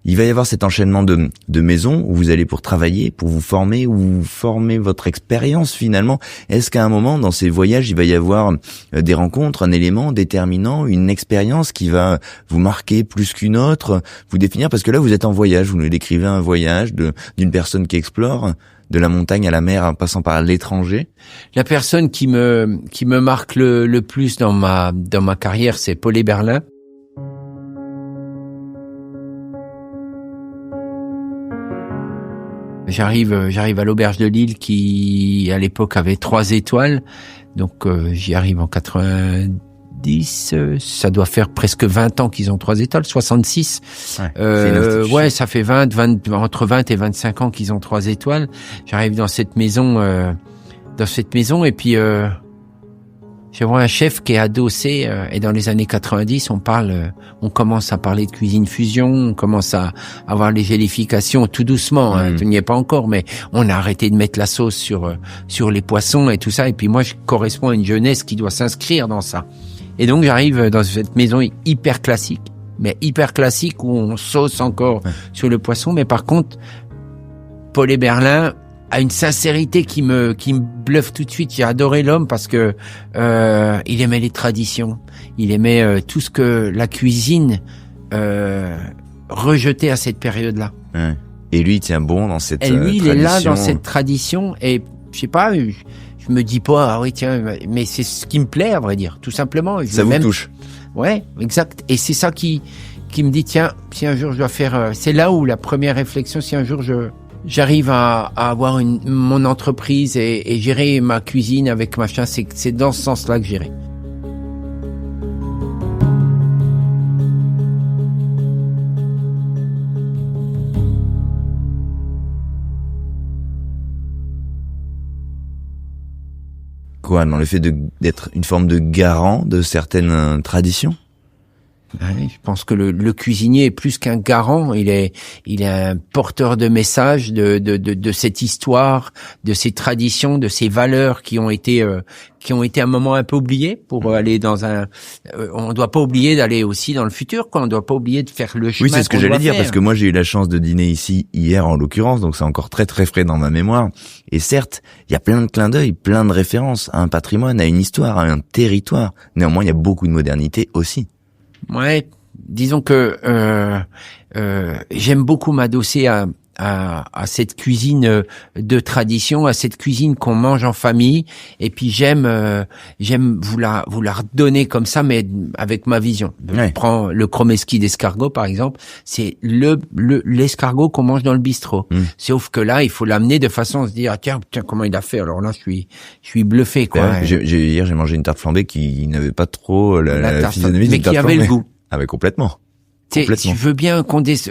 Il va y avoir cet enchaînement de maisons où vous allez pour travailler, pour vous former, où vous formez votre expérience finalement. Est-ce qu'à un moment, dans ces voyages, il va y avoir des rencontres, un élément déterminant, une expérience qui va vous marquer plus qu'une autre, vous définir? Parce que là, vous êtes en voyage, vous nous décrivez un voyage d'une personne qui explore, de la montagne à la mer en passant par l'étranger. La personne qui me marque le plus dans ma carrière, c'est Paul Eberlin. J'arrive à l'auberge de Lille qui, à l'époque, avait 3 étoiles. Donc, j'y arrive en 90. Ça doit faire presque 20 ans qu'ils ont 3 étoiles, 66. Ouais, ça fait 20, entre 20 et 25 ans qu'ils ont 3 étoiles. J'arrive dans cette maison, et puis, je vois un chef qui est adossé, et dans les années 90, on commence à parler de cuisine fusion, on commence à avoir les gélifications tout doucement, tu n'y es pas encore, mais on a arrêté de mettre la sauce sur les poissons et tout ça, et puis moi, je corresponds à une jeunesse qui doit s'inscrire dans ça. Et donc, j'arrive dans cette maison hyper classique où on sauce encore sur le poisson, mais par contre, Paul Eberlin a une sincérité qui me bluffe tout de suite. J'ai adoré l'homme parce que il aimait les traditions, il aimait tout ce que la cuisine rejetait à cette période-là. Ouais. Et lui, il tient bon dans cette tradition. Et lui, il est là dans cette tradition. Et je sais pas, je me dis pas, ah oui tiens, mais c'est ce qui me plaît à vrai dire, tout simplement. Ça vous touche. Ouais, exact. Et c'est ça qui me dit tiens, si un jour je dois faire, c'est là où la première réflexion, si un jour j'arrive à avoir mon entreprise et gérer ma cuisine avec machin, c'est dans ce sens-là que j'irai. Quoi, dans le fait d'être une forme de garant de certaines traditions? Ouais, je pense que le cuisinier est plus qu'un garant, il est un porteur de messages de cette histoire, de ces traditions, de ces valeurs qui ont été un moment un peu oubliées pour aller dans on doit pas oublier d'aller aussi dans le futur, quoi. On doit pas oublier de faire le chemin. Oui, c'est ce que j'allais dire, parce que moi j'ai eu la chance de dîner ici hier en l'occurrence, donc c'est encore très très frais dans ma mémoire. Et certes, il y a plein de clins d'œil, plein de références à un patrimoine, à une histoire, à un territoire. Néanmoins, il y a beaucoup de modernité aussi. Ouais, disons que j'aime beaucoup m'adosser à cette cuisine de tradition, à cette cuisine qu'on mange en famille, et puis j'aime vous la redonner comme ça, mais avec ma vision. Ouais. Je prends le chromeski d'escargot par exemple, c'est l'escargot qu'on mange dans le bistrot. Sauf que là, il faut l'amener de façon à se dire tiens comment il a fait. Alors là, je suis bluffé quoi. Ouais, hier j'ai mangé une tarte flambée qui n'avait pas trop la physionomie d'une tarte flambée, mais qui avait le goût. Ah mais complètement. Je veux bien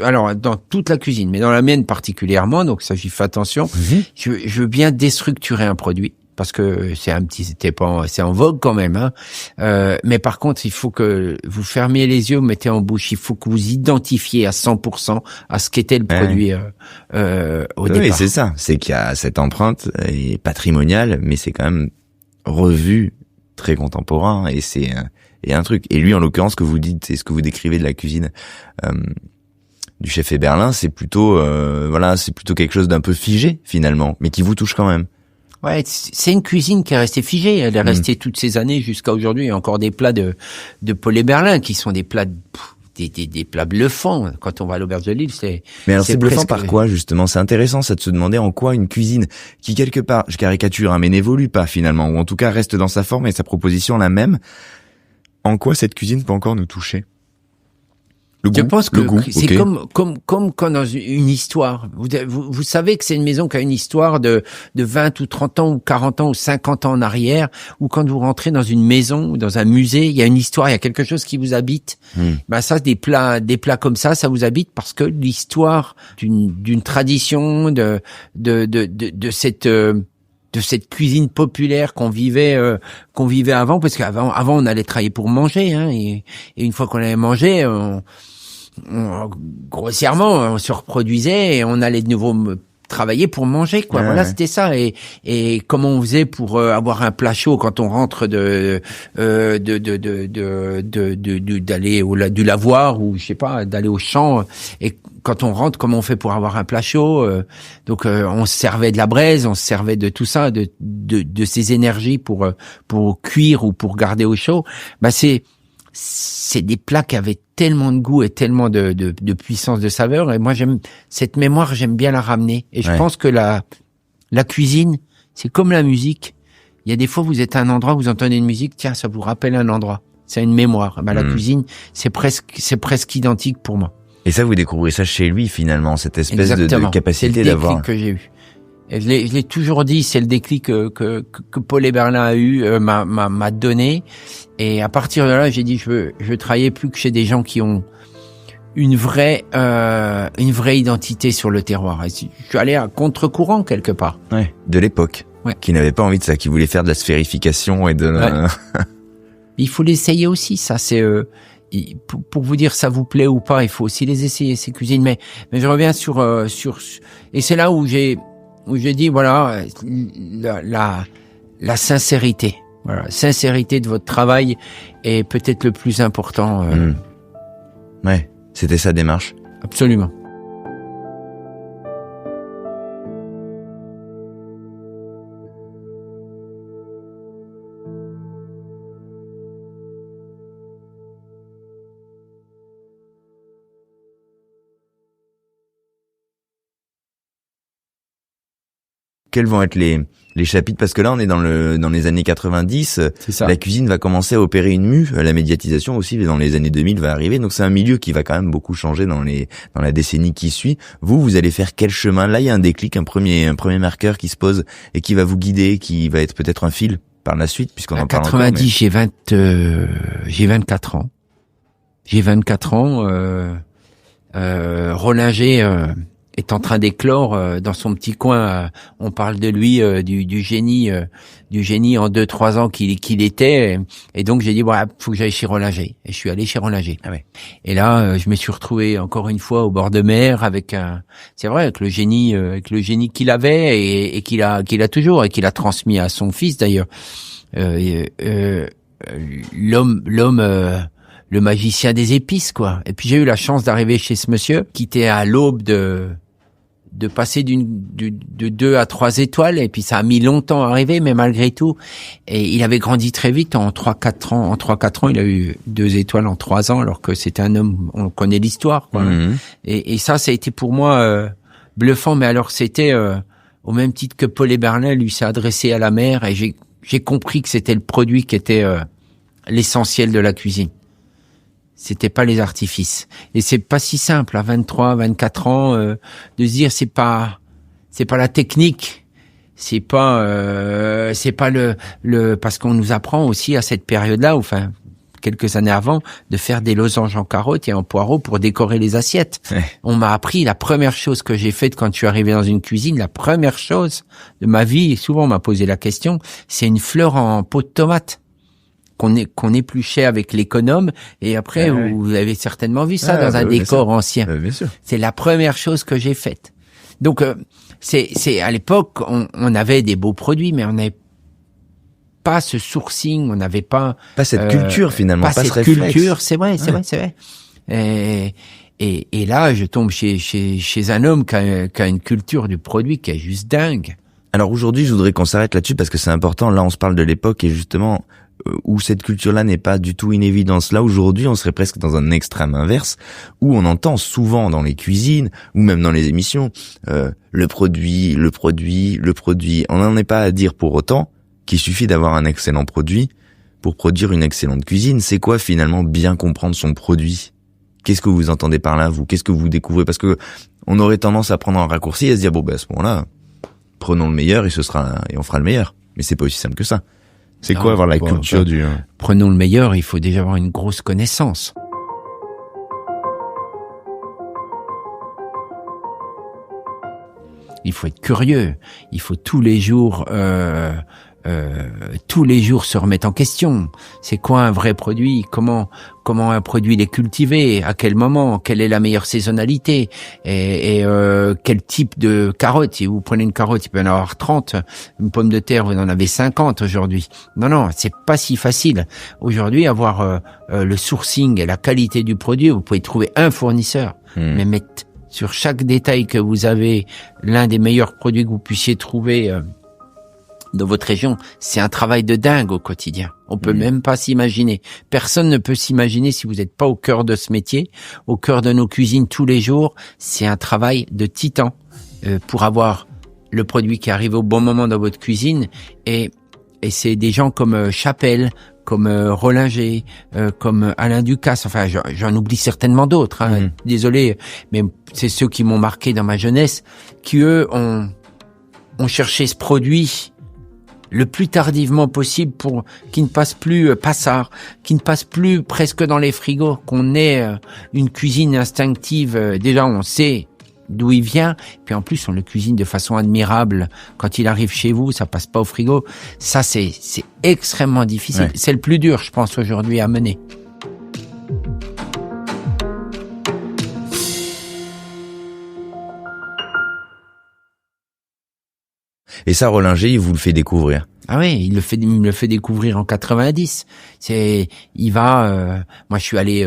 alors dans toute la cuisine, mais dans la mienne particulièrement, donc ça j'y fais attention. Je veux bien déstructurer un produit parce que c'est en vogue quand même, hein. Mais par contre, il faut que vous fermiez les yeux, vous mettez en bouche, il faut que vous identifiez à 100% à ce qu'était le produit au départ. Oui, c'est ça, c'est qu'il y a cette empreinte patrimoniale, mais c'est quand même revu, très contemporain, et c'est un truc. Et lui, en l'occurrence, ce que vous dites, c'est ce que vous décrivez de la cuisine du chef Eberlin, c'est plutôt c'est plutôt quelque chose d'un peu figé finalement, mais qui vous touche quand même. Ouais, c'est une cuisine qui est restée figée. Elle est restée toutes ces années jusqu'à aujourd'hui. Il y a encore des plats de Paul Eberlin qui sont des plats des plats bluffants. Quand on va à l'auberge de Lille, Mais alors c'est bluffant par quoi justement? C'est intéressant ça de se demander en quoi une cuisine qui quelque part, je caricature, mais n'évolue pas finalement, ou en tout cas reste dans sa forme et sa proposition la même. En quoi cette cuisine peut encore nous toucher? Je pense que c'est comme quand dans une histoire, vous savez que c'est une maison qui a une histoire de 20 ou 30 ans ou 40 ans ou 50 ans en arrière, ou quand vous rentrez dans une maison ou dans un musée, il y a une histoire, il y a quelque chose qui vous habite. Ça, des plats comme ça vous habite parce que l'histoire d'une tradition de cette cuisine populaire qu'on vivait avant, parce qu'avant on allait travailler pour manger, hein, et une fois qu'on avait mangé, grossièrement on se reproduisait et on allait de nouveau travailler pour manger, quoi. Voilà, c'était ça. Et comment on faisait pour avoir un plat chaud quand on rentre d'aller du lavoir, ou je sais pas, d'aller au champ, et quand on rentre, comment on fait pour avoir un plat chaud. Donc on se servait de la braise, on se servait de tout ça, de ces énergies pour cuire ou pour garder au chaud. Bah c'est des plats qui avaient tellement de goût et tellement de puissance de saveur. Et moi j'aime cette mémoire, j'aime bien la ramener. Et je pense que la cuisine, c'est comme la musique. Il y a des fois, vous êtes à un endroit, vous entendez une musique, tiens, ça vous rappelle un endroit. C'est une mémoire. La cuisine, c'est presque identique pour moi. Et ça, vous découvrez ça chez lui, finalement, cette espèce de capacité d'avoir... C'est le déclic que j'ai eu. Et je l'ai toujours dit, c'est le déclic que Paul Eberlin a eu, m'a donné. Et à partir de là, j'ai dit, je veux travailler plus que chez des gens qui ont une vraie identité sur le terroir. Et je suis allé à contre-courant quelque part. Ouais, de l'époque. Ouais. Qui n'avait pas envie de ça, qui voulait faire de la sphérification et de... Ouais. Il faut l'essayer aussi, ça c'est... pour vous dire ça vous plaît ou pas, il faut aussi les essayer ces cuisines. Mais je reviens sur et c'est là où j'ai dit voilà la sincérité, voilà, sincérité de votre travail est peut-être le plus important. Ouais, c'était sa démarche. Absolument. Quels vont être les chapitres, parce que là on est dans les années 90, la cuisine va commencer à opérer une mue, la médiatisation aussi dans les années 2000 va arriver, donc c'est un milieu qui va quand même beaucoup changer dans la décennie qui suit. Vous allez faire quel chemin? Là il y a un déclic, un premier marqueur qui se pose et qui va vous guider, qui va être peut-être un fil par la suite, puisqu'on en parle encore. 90, j'ai 24 ans. J'ai 24 ans, Rollinger est en train d'éclore dans son petit coin. On parle de lui, du génie en 2-3 ans qu'il était. Et donc j'ai dit voilà, faut que j'aille chez Rollinger. Et je suis allé chez Rollinger. Ah ouais. Et là, je me suis retrouvé encore une fois au bord de mer avec avec le génie qu'il avait et qu'il a toujours et qu'il a transmis à son fils d'ailleurs. L'homme le magicien des épices, quoi. Et puis j'ai eu la chance d'arriver chez ce monsieur qui était à l'aube de passer de 2 à 3 étoiles, et puis ça a mis longtemps à arriver, mais malgré tout, et il avait grandi très vite en 3-4 ans. En 3-4 ans, il a eu 2 étoiles en 3 ans, alors que c'était un homme, on connaît l'histoire, quoi. Mmh. Et ça a été pour moi bluffant, mais alors c'était au même titre que Paul Eberlin, lui s'est adressé à la mer, et j'ai compris que c'était le produit qui était l'essentiel de la cuisine. C'était pas les artifices. Et c'est pas si simple à 23, 24 ans de se dire c'est pas la technique, c'est pas le parce qu'on nous apprend aussi à cette période-là, enfin quelques années avant, de faire des losanges en carottes et en poireaux pour décorer les assiettes. Ouais. On m'a appris, la première chose que j'ai faite quand je suis arrivé dans une cuisine, la première chose de ma vie, et souvent on m'a posé la question, c'est une fleur en pot de tomate qu'on épluchait avec l'économe, et après vous avez certainement vu ça dans un décor ancien. Bien sûr. C'est la première chose que j'ai faite. Donc c'est à l'époque on avait des beaux produits, mais on n'avait pas ce sourcing, on n'avait pas cette culture finalement, pas cette réflexe. Culture, c'est vrai. Et là je tombe chez un homme qui a une culture du produit qui est juste dingue. Alors aujourd'hui, je voudrais qu'on s'arrête là-dessus parce que c'est important. Là, on se parle de l'époque et justement où cette culture-là n'est pas du tout une évidence. Là, aujourd'hui, on serait presque dans un extrême inverse où on entend souvent dans les cuisines ou même dans les émissions le produit. On n'en est pas à dire pour autant qu'il suffit d'avoir un excellent produit pour produire une excellente cuisine. C'est quoi finalement bien comprendre son produit? Qu'est-ce que vous entendez par là, vous? Qu'est-ce que vous découvrez? Parce que on aurait tendance à prendre un raccourci et à se dire à ce moment-là, prenons le meilleur et on fera le meilleur. Mais c'est pas aussi simple que ça. C'est quoi avoir la culture du... Prenons le meilleur, il faut déjà avoir une grosse connaissance. Il faut être curieux. Il faut tous les jours se remettre en question. C'est quoi un vrai produit? Comment un produit est cultivé? À quel moment? Quelle est la meilleure saisonnalité? Et quel type de carotte? Si vous prenez une carotte, il peut y en avoir 30. Une pomme de terre, vous en avez 50 aujourd'hui. Non, c'est pas si facile. Aujourd'hui, avoir le sourcing et la qualité du produit, vous pouvez trouver un fournisseur, mais mettre sur chaque détail que vous avez, l'un des meilleurs produits que vous puissiez trouver dans votre région, c'est un travail de dingue au quotidien. On peut même pas s'imaginer. Personne ne peut s'imaginer si vous n'êtes pas au cœur de ce métier, au cœur de nos cuisines tous les jours. C'est un travail de titan pour avoir le produit qui arrive au bon moment dans votre cuisine. Et c'est des gens comme Chapelle, comme Rollinger, comme Alain Ducasse. Enfin, j'en oublie certainement d'autres. Hein. Désolé, mais c'est ceux qui m'ont marqué dans ma jeunesse, qui eux ont cherché ce produit le plus tardivement possible pour qu'il ne passe plus passard, qu'il ne passe plus presque dans les frigos, qu'on ait une cuisine instinctive. Déjà, on sait d'où il vient, puis en plus, on le cuisine de façon admirable. Quand il arrive chez vous, ça passe pas au frigo. Ça, c'est extrêmement difficile. Ouais. C'est le plus dur, je pense, aujourd'hui à mener. Et ça, Rollinger, il vous le fait découvrir. Ah oui, il me le fait découvrir en 90. Moi je suis allé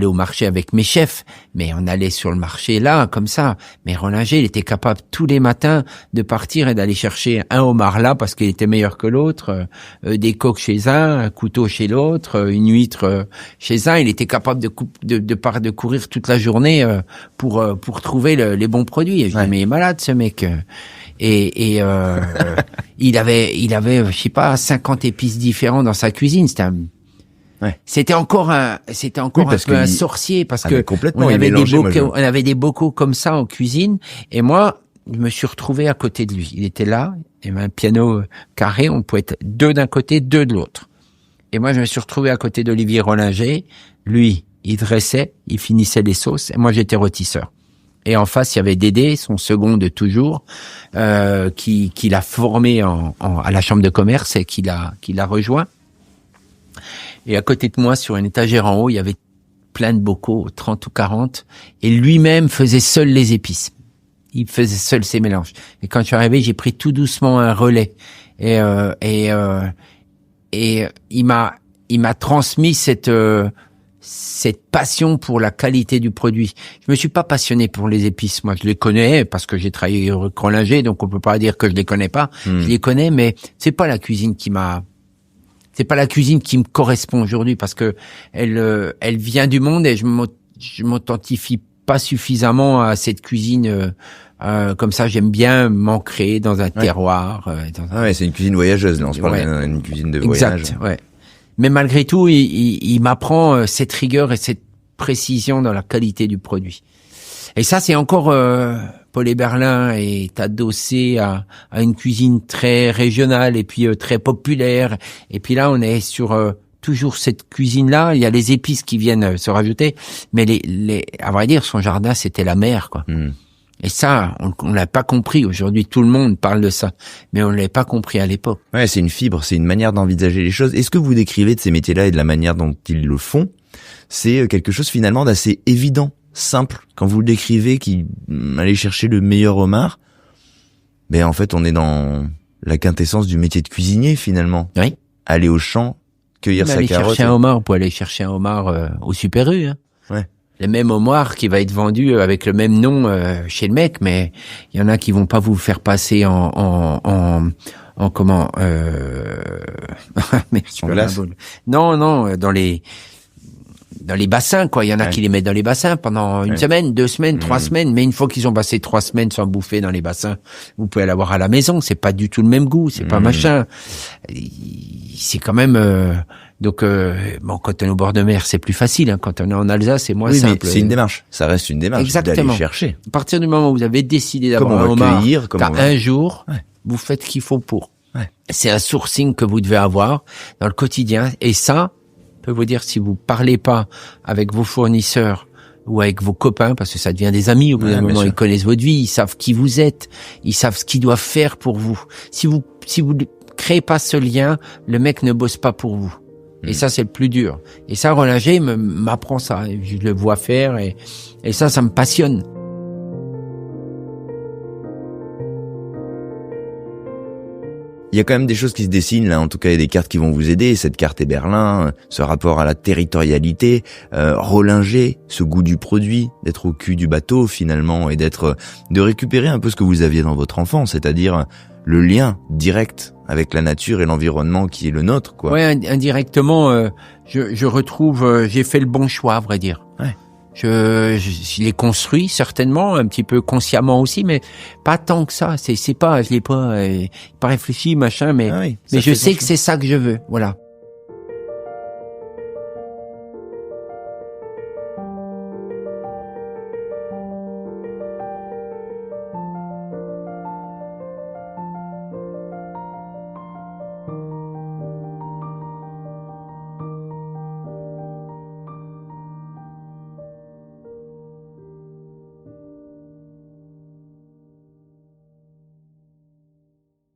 au marché avec mes chefs, mais on allait sur le marché là, comme ça. Mais Rollinger, il était capable tous les matins de partir et d'aller chercher un homard là parce qu'il était meilleur que l'autre, des coques chez un couteau chez l'autre, une huître chez un. Il était capable de courir toute la journée pour trouver les bons produits. Et je dis, mais il est malade ce mec. Et il avait, je sais pas, 50 épices différents dans sa cuisine. C'était encore un peu un sorcier parce que on avait des bocaux comme ça en cuisine. Et moi, je me suis retrouvé à côté de lui. Il était là, il y avait un piano carré, on pouvait être deux d'un côté, deux de l'autre. Et moi, je me suis retrouvé à côté d'Olivier Rollinger. Lui, il dressait, il finissait les sauces, et moi, j'étais rôtisseur. Et en face, il y avait Dédé, son second de toujours, qui l'a formé à la chambre de commerce et qui l'a rejoint. Et à côté de moi, sur une étagère en haut, il y avait plein de bocaux, 30 ou 40, et lui-même faisait seul les épices. Il faisait seul ses mélanges. Et quand je suis arrivé, j'ai pris tout doucement un relais. Et il m'a transmis cette passion pour la qualité du produit. Je me suis pas passionné pour les épices. Moi, je les connais parce que j'ai travaillé au Rollinger, donc on peut pas dire que je les connais pas. Je les connais, mais c'est pas la cuisine qui me correspond aujourd'hui parce que elle vient du monde et je m'identifie pas suffisamment à cette cuisine. Comme ça, j'aime bien m'ancrer dans un terroir. C'est une cuisine voyageuse, là. On se parle d'une cuisine de voyage. Exact, ouais. Mais malgré tout, il m'apprend cette rigueur et cette précision dans la qualité du produit. Et ça, c'est encore Paul Eberlin est adossé à une cuisine très régionale et puis très populaire. Et puis là, on est sur toujours cette cuisine-là. Il y a les épices qui viennent se rajouter, mais à vrai dire, son jardin, c'était la mer, quoi. Et ça, on l'a pas compris. Aujourd'hui, tout le monde parle de ça, mais on l'avait pas compris à l'époque. Ouais, c'est une fibre, c'est une manière d'envisager les choses. Et ce que vous décrivez de ces métiers-là et de la manière dont ils le font, c'est quelque chose finalement d'assez évident, simple. Quand vous le décrivez, aller chercher le meilleur homard, ben en fait, on est dans la quintessence du métier de cuisinier finalement. Oui. Aller au champ, cueillir sa carotte. Chercher un homard, on peut aller chercher un homard au Super U. Hein. Ouais. Le même homard qui va être vendu avec le même nom chez le mec, mais il y en a qui vont pas vous faire passer en comment mais non, dans les bassins, quoi. Il y en a qui les mettent dans les bassins pendant une semaine, 2 semaines, 3 semaines, mais une fois qu'ils ont passé 3 semaines sans bouffer dans les bassins, vous pouvez l'avoir à la maison. C'est pas du tout le même goût, c'est pas machin. C'est quand même donc quand on est au bord de mer, c'est plus facile. Hein. Quand on est en Alsace, c'est moins simple. Mais c'est une démarche. Ça reste une démarche. Exactement. D'aller chercher. À partir du moment où vous avez décidé d'avoir un homard, un jour, vous faites ce qu'il faut pour. Ouais. C'est un sourcing que vous devez avoir dans le quotidien. Et ça, je peux vous dire, si vous parlez pas avec vos fournisseurs ou avec vos copains, parce que ça devient des amis au bout d'un moment, ils connaissent votre vie, ils savent qui vous êtes, ils savent ce qu'ils doivent faire pour vous. Si vous créez pas ce lien, le mec ne bosse pas pour vous. Et ça, c'est le plus dur. Et ça, Rollinger m'apprend ça. Je le vois faire et ça me passionne. Il y a quand même des choses qui se dessinent là, en tout cas il y a des cartes qui vont vous aider, cette carte est Berlin, ce rapport à la territorialité, Rollinger, ce goût du produit, d'être au cul du bateau finalement et de récupérer un peu ce que vous aviez dans votre enfance, c'est-à-dire le lien direct avec la nature et l'environnement qui est le nôtre, quoi. Ouais, indirectement, je retrouve, j'ai fait le bon choix, à vrai dire. Ouais. Je l'ai construit certainement, un petit peu consciemment aussi, mais pas tant que ça. C'est pas, je l'ai pas réfléchi, machin, mais Ah oui, mais ça je fait sais son que choix. c'est ça que je veux. Voilà.